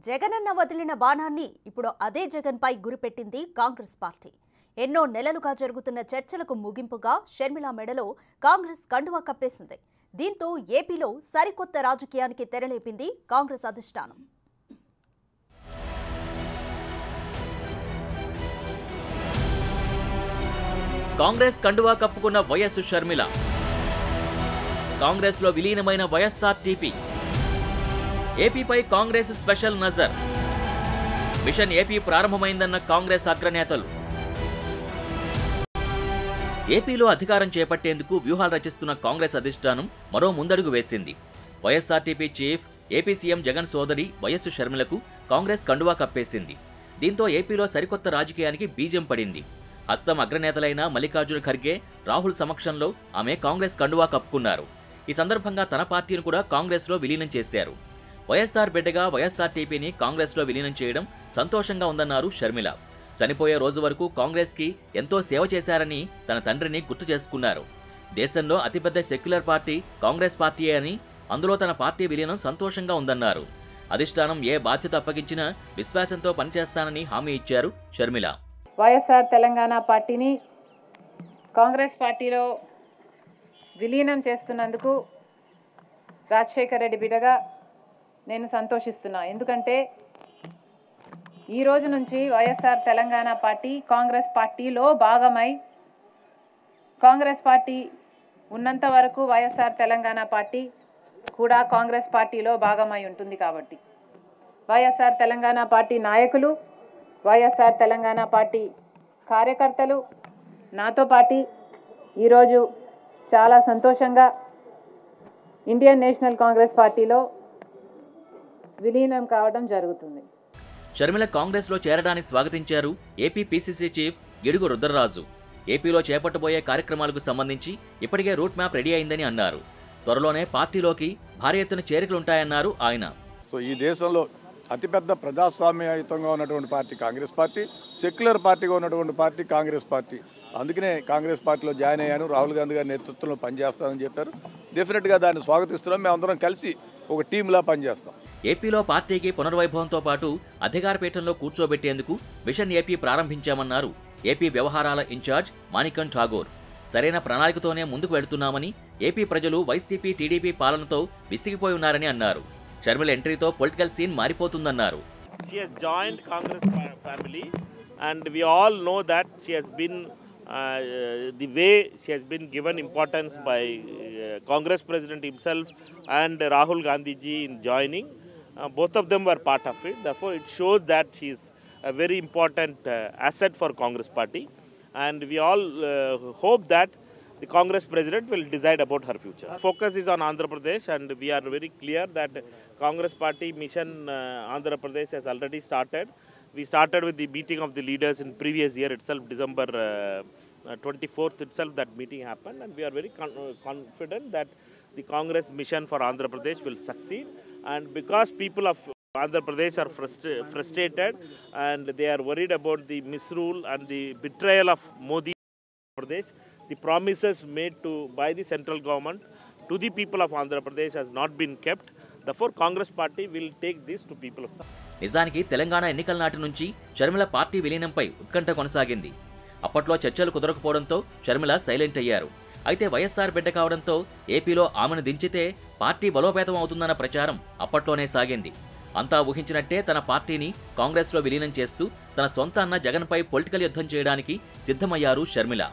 జగనన్న వదిలిన బాణాన్ని ఇప్పుడు అదే జగన్పై గురిపెట్టింది కాంగ్రెస్ పార్టీ. ఎన్నో నెలలుగా జరుగుతున్న చర్చలకు ముగింపుగా షర్మిల మెడలో కాంగ్రెస్ కండువా కప్పేసింది. దీంతో ఏపీలో సరికొత్త రాజకీయానికి తెరలేపింది కాంగ్రెస్ అధిష్టానం. కాంగ్రెస్ కండువా కప్పుకున్న వైఎస్ షర్మిల, కాంగ్రెస్లో విలీనమైన వైఎస్ఆర్టీపీ, ఏపీపై కాంగ్రెస్ స్పెషల్ నజర్, మిషన్ ఏపీ ప్రారంభమైందన్న కాంగ్రెస్ అగ్రనేతలు. ఏపీలో అధికారం చేపట్టేందుకు వ్యూహాలు రచిస్తున్న కాంగ్రెస్ అధిష్టానం మరో ముందడుగు వేసింది. YSRTP chief, AP CM Jagan సోదరి వైఎస్ షర్మిలకు కాంగ్రెస్ కండువా కప్పేసింది. దీంతో ఏపీలో సరికొత్త రాజకీయానికి బీజం పడింది. హస్తం అగ్రనేతలైన మల్లికార్జున ఖర్గే, రాహుల్ సమక్షంలో ఆమె కాంగ్రెస్ కండువా కప్పుకున్నారు. ఈ సందర్భంగా తన పార్టీని కూడా కాంగ్రెస్లో విలీనం చేశారు. వైఎస్ఆర్ బిడ్డగా వైఎస్ఆర్టీపీని కాంగ్రెస్లో విలీనం చేయడం సంతోషంగా ఉందన్నారు షర్మిల. చనిపోయే రోజు వరకు కాంగ్రెస్కి ఎంతో సేవ చేశారని తన తండ్రిని గుర్తు చేసుకున్నారు. దేశంలో అతిపెద్ద సెక్యులర్ పార్టీ కాంగ్రెస్ పార్టీయే అని, అందులో తన పార్టీ విలీనం సంతోషంగా ఉందన్నారు. అధిష్టానం ఏ బాధ్యత అప్పగించినా విశ్వాసంతో పనిచేస్తానని హామీ ఇచ్చారు షర్మిల. వైఎస్ఆర్ తెలంగాణ పార్టీని కాంగ్రెస్ పార్టీలో విలీనం చేస్తున్నందుకు రాజశేఖర్ రెడ్డి బిడ్డగా నేను సంతోషిస్తున్నా. ఎందుకంటే ఈ రోజు నుంచి వైఎస్ఆర్ తెలంగాణ పార్టీ కాంగ్రెస్ పార్టీలో భాగమై, కాంగ్రెస్ పార్టీ ఉన్నంత వరకు వైఎస్ఆర్ తెలంగాణ పార్టీ కూడా కాంగ్రెస్ పార్టీలో భాగమై ఉంటుంది. కాబట్టి వైఎస్ఆర్ తెలంగాణ పార్టీ నాయకులు, వైఎస్ఆర్ తెలంగాణ పార్టీ కార్యకర్తలు నాతో పాటు ఈరోజు చాలా సంతోషంగా ఇండియన్ నేషనల్ కాంగ్రెస్ పార్టీలో విలీనం కావడం జరుగుతుంది. షర్మిల కాంగ్రెస్లో చేరడానికి స్వాగతించారు AP PCC chief Gidugu Rudraraju. ఏపీలో చేపట్టబోయే కార్యక్రమాలకు సంబంధించి ఇప్పటికే రూట్ మ్యాప్ రెడీ అయిందని అన్నారు. త్వరలోనే పార్టీలోకి భారీ ఎత్తున చేరికలుంటాయన్నారు ఆయన. సో ఈ దేశంలో అతిపెద్ద ప్రజాస్వామ్యయుతంగా ఉన్నటువంటి పార్టీ కాంగ్రెస్ పార్టీ, సెక్యులర్ పార్టీగా ఉన్నటువంటి పార్టీ కాంగ్రెస్ పార్టీ. అందుకనే కాంగ్రెస్ పార్టీలో జాయిన్ అయ్యాను. రాహుల్ గాంధీ గారి నేతృత్వంలో పనిచేస్తానని చెప్పారు. డెఫినెట్గా దాన్ని స్వాగతిస్తున్నాం. మేమందరం కలిసి ఒక టీంలా పనిచేస్తాం. ఏపీలో పార్టీకి పునర్వైభవంతో పాటు అధికార పీఠంలో కూర్చోబెట్టేందుకు మిషన్ ఏపీ ప్రారంభించామన్నారు ఏపీ వ్యవహారాల ఇన్ఛార్జ్ మాణికం ఠాగూర్. సరైన ప్రణాళికతోనే ముందుకు వెళుతున్నామని, ఏపీ ప్రజలు వైసీపీ టీడీపీ పాలనతో విసిగిపోయి ఉన్నారని అన్నారు. షర్మిల ఎంట్రీతో పొలిటికల్ సీన్ మారిపోతుందన్నారు. She has joined Congress family, and we all know that she has been the way she has been given importance by Congress President himself and Rahul Gandhi ji in joining. Both of them were part of it. Therefore, it shows that she is a very important asset for Congress party, and we all hope that the Congress president will decide about her future. Focus is on Andhra Pradesh, and we are very clear that Congress party mission Andhra Pradesh has already started. We started with the meeting of the leaders in previous year itself, December 24th itself that meeting happened, and we are very confident that the Congress mission for Andhra Pradesh will succeed. And because people of Andhra Pradesh are frustrated and they are worried about the misrule and the betrayal of Modi Pradesh, the promises made by the central government to the people of Andhra Pradesh has not been kept. Therefore, Congress party will take this to people of. నిజానికి తెలంగాణ ఎన్నికల నాటి నుంచి Sharmila party విలీనంపై ఉత్కంఠ కొనసాగింది. అప్పట్లో చర్చలు కుదరకపోవడంతో Sharmila silent అయ్యారు. అయితే వైఎస్ఆర్ బిడ్డ కావడంతో ఏపీలో ఆమెను దించితే పార్టీ బలోపేతం అవుతుందన్న ప్రచారం అప్పట్లోనే సాగింది. అంతా ఊహించినట్టే తన పార్టీని కాంగ్రెస్లో విలీనం చేస్తూ తన సొంత అన్న జగన్పై పొలిటికల్ యుద్ధం చేయడానికి సిద్ధమయ్యారు షర్మిల.